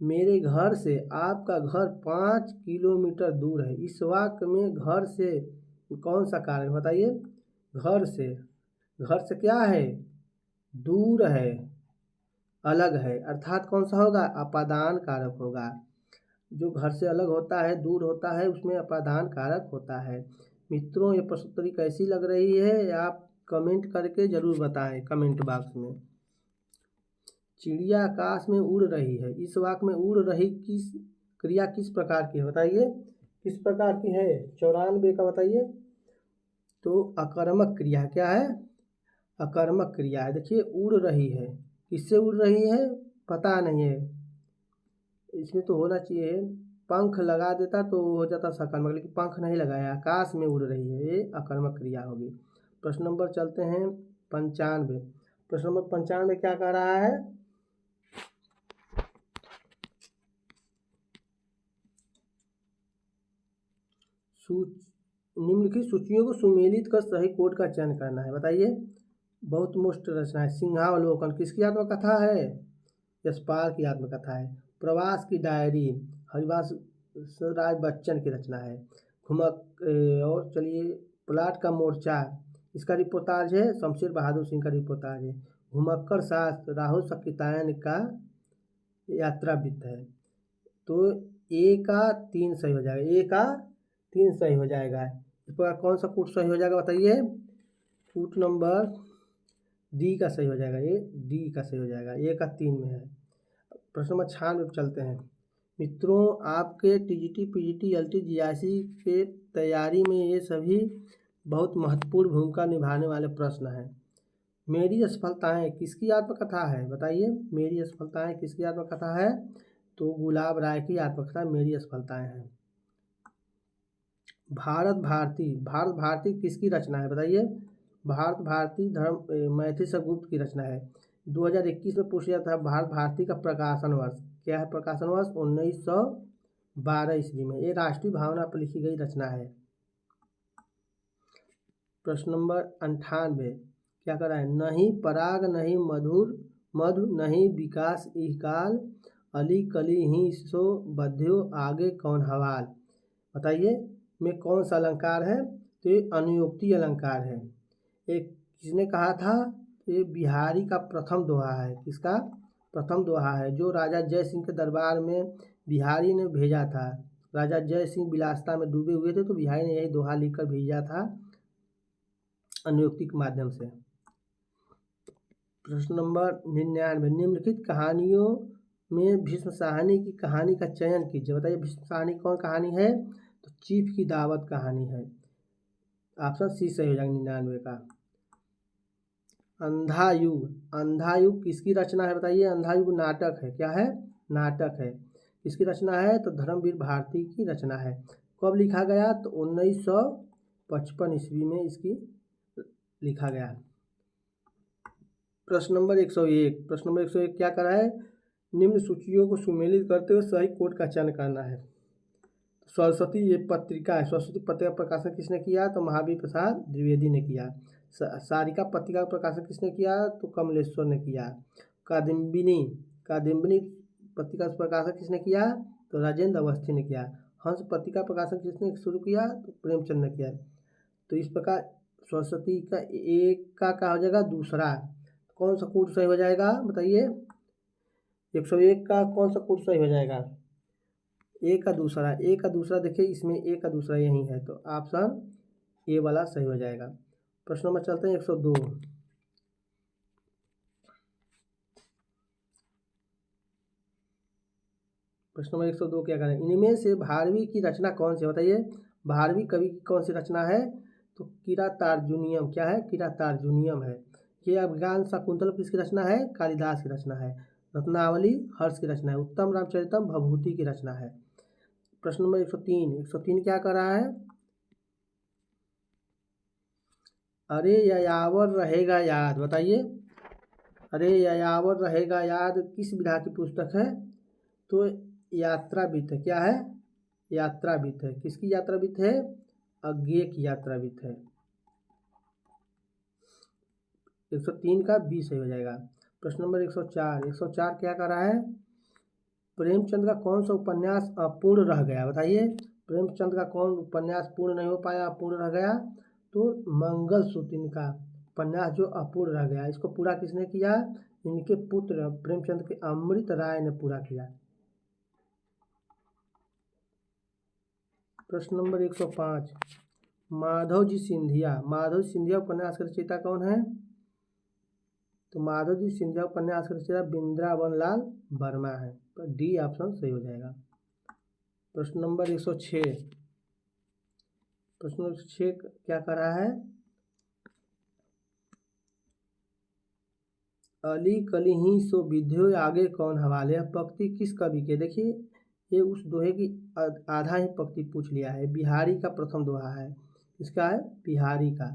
मेरे घर से आपका घर 5 किलोमीटर दूर है। इस वाक्य में घर से कौन सा कारक बताइए। घर से क्या है, दूर है, अलग है, अर्थात कौन सा होगा, अपादान कारक होगा। जो घर से अलग होता है, दूर होता है, उसमें अपादान कारक होता है। मित्रों ये प्रश्नोत्तरी कैसी लग रही है आप कमेंट करके ज़रूर बताएं कमेंट बॉक्स में। चिड़िया आकाश में उड़ रही है। इस वाक्य में उड़ रही क्रिया किस प्रकार की है बताइए, किस प्रकार की है। 94 का बताइए। तो अकर्मक क्रिया क्या है, अकर्मक क्रिया है। देखिए उड़ रही है, किससे उड़ रही है पता नहीं है। इसमें तो होना चाहिए पंख लगा देता तो हो जाता सकर्मक, लेकिन पंख नहीं लगाया, आकाश में उड़ रही है, ये अकर्मक क्रिया होगी। प्रश्न नंबर चलते हैं 95। प्रश्न नंबर 95 क्या कह रहा है। निम्नलिखित सूचियों को सुमेलित कर सही कोड का चयन करना है बताइए। बहुत मुश्त रचना है। सिंहावलोकन किसकी आत्मकथा है, यशपाल की आत्मकथा है। प्रवास की डायरी हरिवंश राय बच्चन की रचना है। और चलिए प्लाट का मोर्चा, इसका रिपोर्टाज है शमशेर बहादुर सिंह का रिपोर्टाज है। घुमक्कड़ शास्त्र राहुल सकितायन का यात्रा वृत्त है। तो ए का 3 सही हो जाएगा, ए का 3 सही हो जाएगा। इस पर कौन सा कूट सही हो जाएगा बताइए। कूट नंबर डी का सही हो जाएगा, ये डी का सही हो जाएगा, ए का 3 में है। प्रश्न नंबर 96 पे चलते हैं। मित्रों आपके टीजीटी पीजीटी एलटी जीआईसी के तैयारी में ये सभी बहुत महत्वपूर्ण भूमिका निभाने वाले प्रश्न हैं। मेरी असफलताएं किसकी आत्मकथा है बताइए। मेरी असफलताएं किसकी आत्मकथा है, तो गुलाब राय की आत्मकथा मेरी असफलताएं हैं। भारत भारती किसकी रचना है बताइए। भारत भारती मैथिली से गुप्त की रचना है। 2021 में पूछा जाता है भारत भारती का प्रकाशन वर्ष क्या है। प्रकाशन वर्ष 1912 ईस्वी में। ये राष्ट्रीय भावना पर लिखी गई रचना है। प्रश्न नंबर 98 क्या कर रहा है। नहीं पराग नहीं मधु नहीं विकास इहकाल अली कली ही सो बध्यो आगे कौन हवाल बताइए। में कौन सा अलंकार है, तो ये अनुयोक्ति अलंकार है। एक किसने कहा था, ये बिहारी का प्रथम दोहा है। किसका प्रथम दोहा है, जो राजा जय सिंह के दरबार में बिहारी ने भेजा था। राजा जय सिंह विलासिता में डूबे हुए थे तो बिहारी ने यही दोहा लिखकर भेजा था अनुयोक्ति के माध्यम से। प्रश्न नंबर 99 निम्नलिखित कहानियों में भीष्म साहनी की कहानी का चयन कीजिए बताइए। भीष्म साहनी कौन कहानी है, तो चीफ की दावत कहानी है। ऑप्शन सी सही हो जाएगा 99 का। अंधा युग किसकी रचना है बताइए। अंधा युग नाटक है, क्या है, नाटक है। किसकी रचना है, तो धर्मवीर भारती की रचना है। कब लिखा गया, तो 1955 ईस्वी में इसकी लिखा गया। प्रश्न नंबर 101 क्या करा है। निम्न सूचियों को सुमेलित करते हुए सही कोड का चयन करना है। सरस्वती ये पत्रिका है। सरस्वती पत्रिका प्रकाशन किसने किया, तो महावीर प्रसाद द्विवेदी ने किया। सारिका पत्रिका का प्रकाशन किसने किया, तो कमलेश्वर ने किया। कादम्बिनी पत्रिका प्रकाशन किसने किया, तो राजेंद्र अवस्थी ने किया। हंस पत्रिका प्रकाशन किसने शुरू किया, तो प्रेमचंद ने किया। तो इस प्रकार सरस्वती का एक का क्या हो जाएगा, दूसरा। कौन सा कोड सही हो जाएगा बताइए। 101 का कौन सा कोड सही हो जाएगा, ए का दूसरा देखिए इसमें ए का दूसरा यही है, तो ऑप्शन ए वाला सही हो जाएगा। प्रश्न नंबर चलते हैं 102। प्रश्न नंबर 102 क्या करें। इनमें से भारवी की रचना कौन सी बताइए। भारवी कवि की कौन सी रचना है, तो किरातार्जुनीयम, क्या है, किरातार्जुनीयम है। ये अभिज्ञान शाकुंतल किसकी रचना है, कालिदास की रचना है। रत्नावली हर्ष की रचना है। उत्तम रामचरितम भभूति की रचना है। प्रश्न नंबर 103 क्या कर रहा है। अरे यायावर रहेगा याद, बताइए। अरे यायावर रहेगा याद किस विधा की पुस्तक है? तो यात्रावित्त है। क्या है? यात्रावित्त है। किसकी यात्रावित्त है? अज्ञेय की यात्रावित्त है। 103 का 20 सही हो जाएगा। प्रश्न नंबर 104। 104 क्या कर रहा है? प्रेमचंद का कौन सा उपन्यास अपूर्ण रह गया? बताइए। प्रेमचंद का कौन उपन्यास पूर्ण नहीं हो पाया, अपूर्ण रह गया? तो मंगलसूत्र इनका उपन्यास जो अपूर्ण रह गया। इसको पूरा किसने किया? इनके पुत्र प्रेमचंद के अमृत राय ने पूरा किया। प्रश्न नंबर 105। माधवजी सिंधिया। माधव सिंधिया उपन्यास के रचयिता कौन है? तो माधवजी सिंधिया उपन्यास के रचयिता वृंदावन लाल वर्मा है। तो डी ऑप्शन सही हो जाएगा। प्रश्न नंबर 106। प्रश्न नंबर 6 क्या कर रहा है? अली कली ही सो विद्यो आगे कौन हवाले। पंक्ति किस कवि के? देखिए ये उस दोहे की आधा ही पंक्ति पूछ लिया है। बिहारी का प्रथम दोहा है। इसका है बिहारी का।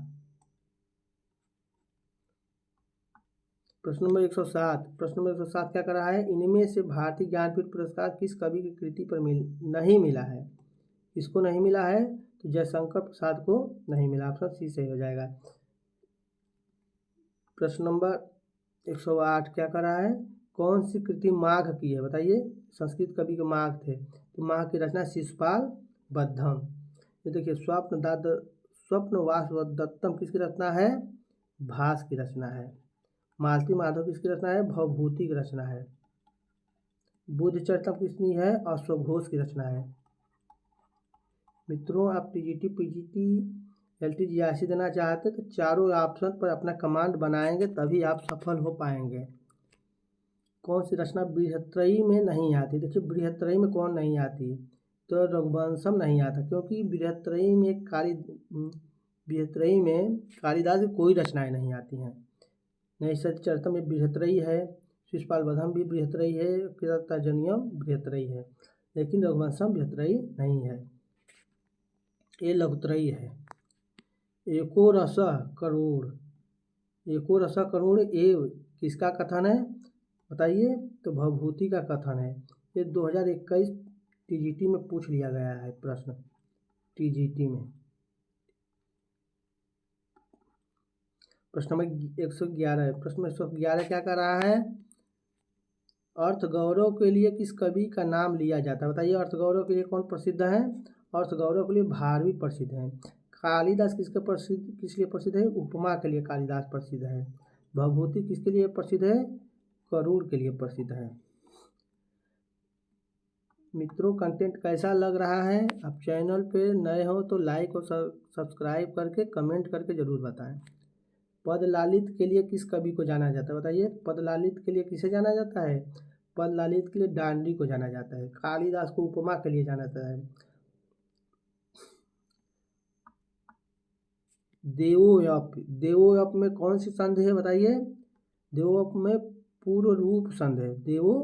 प्रश्न नंबर 107। प्रश्न नंबर 107 क्या कर रहा है? इनमें से भारतीय ज्ञानपीठ पुरस्कार किस कवि की कृति पर नहीं मिला है? किसको नहीं मिला है? तो जयशंकर प्रसाद को नहीं मिला। ऑप्शन सी सही हो जाएगा। प्रश्न नंबर 108 क्या कर रहा है? कौन सी कृति माघ की है? बताइए। संस्कृत कवि के माघ थे, तो माघ की रचना शिशुपाल बद्धम। ये देखिए स्वप्नवास दत्तम किसकी रचना है? भास की रचना है। मालती माधव किसकी रचना है? भवभूति की रचना है। बुद्धचरितम किसकी है? अश्वघोष की रचना है। मित्रों आप टीजीटी पीजीटी एलटीजीआईसी देना चाहते तो चारों ऑप्शन पर अपना कमांड बनाएंगे तभी आप सफल हो पाएंगे। कौन सी रचना बृहत्त्रयी में नहीं आती? देखिए बृहत्त्रयी में कौन नहीं आती? तो रघुवंशम नहीं आता, क्योंकि बृहत्त्रयी में कालिदास की कोई रचनाएं नहीं आती हैं। नैषधीयचरितम में बृहत्त्रयी है, शिशुपाल बद्धम भी बृहत्त्रयी है, कृतजनियम बृहत्त्रयी है, लेकिन रघुवंशम बृहत्त्रयी नहीं है, ये लघुत्रयी है। एको रस करुण। एको रस करुण एव किसका कथन है? बताइए। तो भवभूति का कथन है। ये 2021 टीजीटी में पूछ लिया गया है प्रश्न। टीजीटी में प्रश्न नंबर 111 है। प्रश्न 111 क्या कर रहा है? अर्थ गौरव के लिए किस कवि का नाम लिया जाता है? बताइए। अर्थ गौरव के लिए कौन प्रसिद्ध है? अर्थ गौरव के लिए भारवी प्रसिद्ध है। कालिदास किस लिए प्रसिद्ध है? उपमा के लिए कालिदास प्रसिद्ध है। भवभूति किसके लिए प्रसिद्ध है? करुण के लिए प्रसिद्ध है। मित्रों कंटेंट कैसा लग रहा है? आप चैनल पे नए हो तो लाइक और सब्सक्राइब करके कमेंट करके ज़रूर बताएं। पद लालित के लिए किस कवि को जाना जाता है? बताइए। पद लालित के लिए किसे जाना जाता है? पद लालित के लिए डांडी को जाना जाता है। कालिदास को उपमा के लिए जाना जाता है। देवोयप में कौन सी संधि है? बताइए। देवोयप में पूर्व रूप संधि है। देवो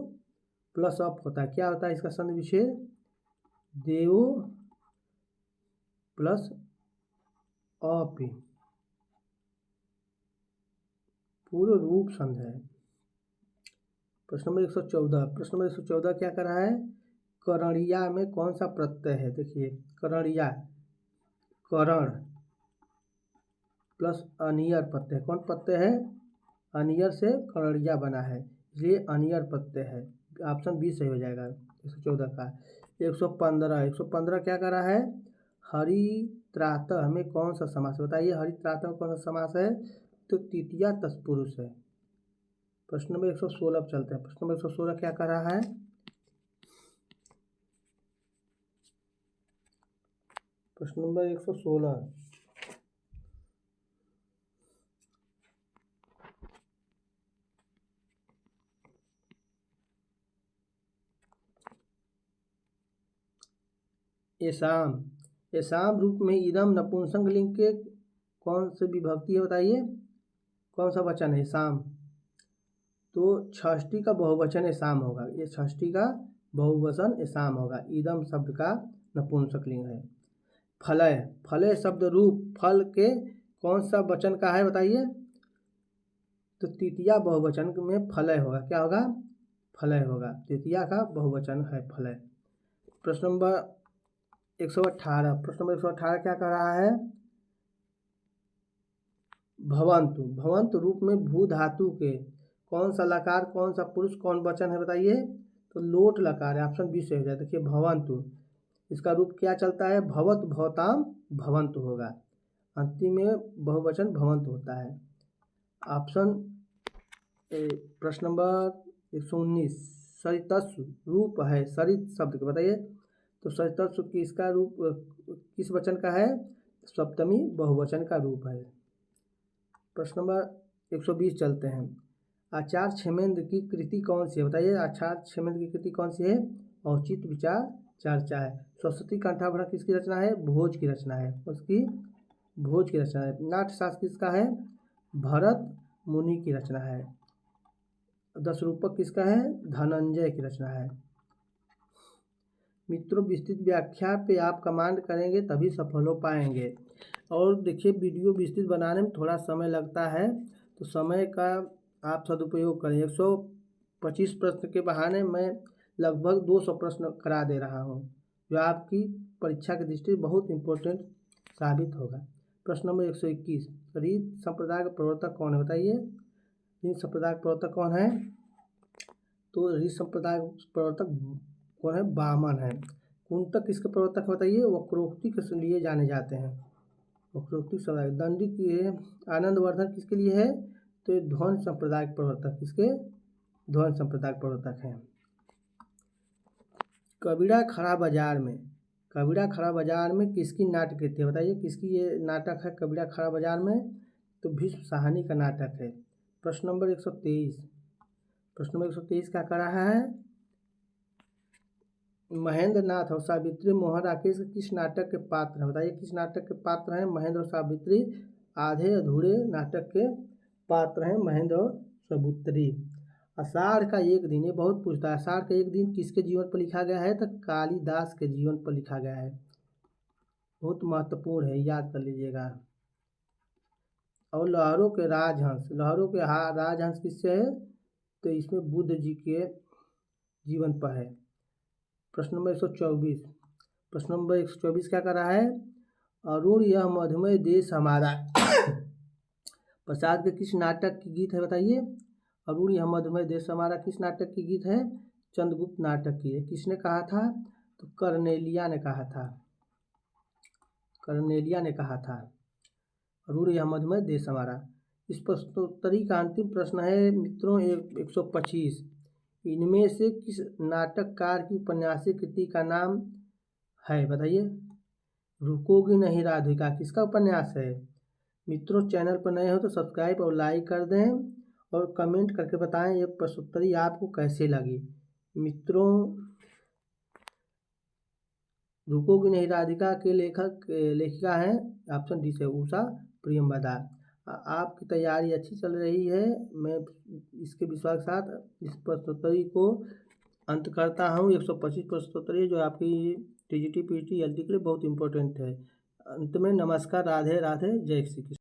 प्लस अप होता है। क्या होता है इसका संधि विशेष? देवो प्लस अप पूर्व रूप संधि है। प्रश्न नंबर 114। प्रश्न नंबर 114 क्या कर रहा है? करणिया में कौन सा प्रत्यय है? देखिए करणिया करण प्लस अनियर प्रत्यय। कौन प्रत्यय है? अनियर से करणिया बना है, इसलिए अनियर प्रत्यय है। ऑप्शन बी सही हो जाएगा 114 का। 115 क्या कर रहा है? हरित्रातः में कौन सा समास? बताइए। हरित्रातः में कौन सा समास है? तो तृतीया तत्पुरुष है। प्रश्न नंबर 116 पर चलते हैं। प्रश्न नंबर 116 क्या कर रहा है? प्रश्न नंबर 116 एसाम रूप में इदम नपुंसक लिंग के कौन से विभक्ति है? बताइए। कौन सा वचन है? एसाम। तो षष्ठी का बहुवचन एसाम होगा। ये षष्ठी का बहुवचन एसाम होगा। इदम शब्द का नपुंसक लिंग है। फलय शब्द रूप फल के कौन सा वचन का है बताइए? तो तृतीया बहुवचन में फलय होगा। क्या होगा? फलय होगा। तृतीया का बहुवचन है फलय। प्रश्न नंबर 118। प्रश्न नंबर 118 क्या कह रहा है? भवन्तु। भवन्तु रूप में भू धातु के कौन सा लकार, कौन सा पुरुष, कौन वचन है बताइए? तो लोट लकार है। ऑप्शन बी से हो जाए। देखिए भवन्तु, इसका रूप क्या चलता है? भवत भवताम भवन्तु होगा। अंतिम में बहुवचन भवन्तु होता है। ऑप्शन प्रश्न नंबर 119 सरितस्व रूप है सरित शब्द का बताइए। तो सरितस्व की इसका रूप किस वचन का है? सप्तमी बहुवचन का रूप है। प्रश्न नंबर 120 चलते हैं। आचार्य क्षेमेंद्र की कृति कौन सी है बताइए? आचार्य क्षेमेंद्र की कृति कौन सी है? औचित विचार चर्चा है। सरस्वती कंठाभरण किसकी रचना है? भोज की रचना है। उसकी भोज की रचना है। नाट्यशास्त्र किसका है? भरत मुनि की रचना है। दस रूपक किसका है? धनंजय की रचना है। मित्रों विस्तृत व्याख्या पे आप कमांड करेंगे तभी सफल हो पाएंगे। और देखिए वीडियो विस्तृत बनाने में थोड़ा समय लगता है, तो समय का आप सदुपयोग करें। 125 प्रश्न के बहाने मैं लगभग 200 प्रश्न करा दे रहा हूँ, जो आपकी परीक्षा की दृष्टि से बहुत इम्पोर्टेंट साबित होगा। प्रश्न नंबर 121 रीत संप्रदाय का प्रवर्तक कौन है बताइए? रीत संप्रदाय का प्रवर्तक कौन है? तो रीत संप्रदाय प्रवर्तक कौन है? वामन है। कुंतक किसके प्रवर्तक बताइए? वक्रोक्ति के लिए जाने जाते हैं। वक्रोक्ति संप्रदाय। दंडी की आनंदवर्धन किसके लिए है? तो ये ध्वंस संप्रदाय के प्रवर्तक, किसके? ध्वंस संप्रदाय के प्रवर्तक हैं। कबीरा खड़ा बाजार में, कबीरा खड़ा बाजार में किसकी नाट्य कृति है बताइए? किसकी ये नाटक है कबीरा खड़ा बाजार में? तो भीष्म साहनी का नाटक है। प्रश्न नंबर 123। प्रश्न नंबर 123 क्या कर रहा है? महेंद्र नाथ और सावित्री मोहन राकेश किस नाटक के पात्र हैं बताइए? किस नाटक के पात्र हैं महेंद्र और सावित्री? आधे अधूरे नाटक के पात्र हैं महेंद्र और सावित्री। आषाढ़ का एक दिन, ये बहुत पूछता है, आषाढ़ का एक दिन किसके जीवन पर लिखा गया है? तो कालिदास के जीवन पर लिखा गया है। बहुत महत्वपूर्ण है, याद कर लीजिएगा। और लहरों के राजहंस, लहरों के राजहंस किससे है? तो इसमें बुद्ध जी के जीवन पर है। प्रश्न नंबर 124। प्रश्न नंबर 124 क्या कर रहा है? अरुण यह मधुमय देश हमारा प्रसाद के किस नाटक की गीत है बताइए? अरुण यह मधुमय देश हमारा किस नाटक की गीत है? चंद्रगुप्त नाटक की है। किसने कहा था? तो कर्नेलिया ने कहा था। कर्नेलिया ने कहा था अरुण यह मधुमय देश हमारा। इस प्रश्नोत्तरी का अंतिम प्रश्न है मित्रों 125। इनमें से किस नाटककार की उपन्यासिक कृति का नाम है बताइए? रुकोगी नहीं राधिका किसका उपन्यास है? मित्रों चैनल पर नए हो तो सब्सक्राइब और लाइक कर दें और कमेंट करके बताएं ये प्रश्नोत्तरी आपको कैसे लगी। मित्रों रुकोगी नहीं राधिका के लेखिका हैं ऑप्शन डी से उषा प्रियंवदा। आपकी तैयारी अच्छी चल रही है, मैं इसके विश्वास के साथ इस प्रश्नोत्तरी को अंत करता हूँ। 125 प्रश्नोत्तरी जो आपकी टीजीटी पीटी एलटी के लिए बहुत इंपॉर्टेंट है। अंत में नमस्कार, राधे राधे, जय श्री कृष्ण।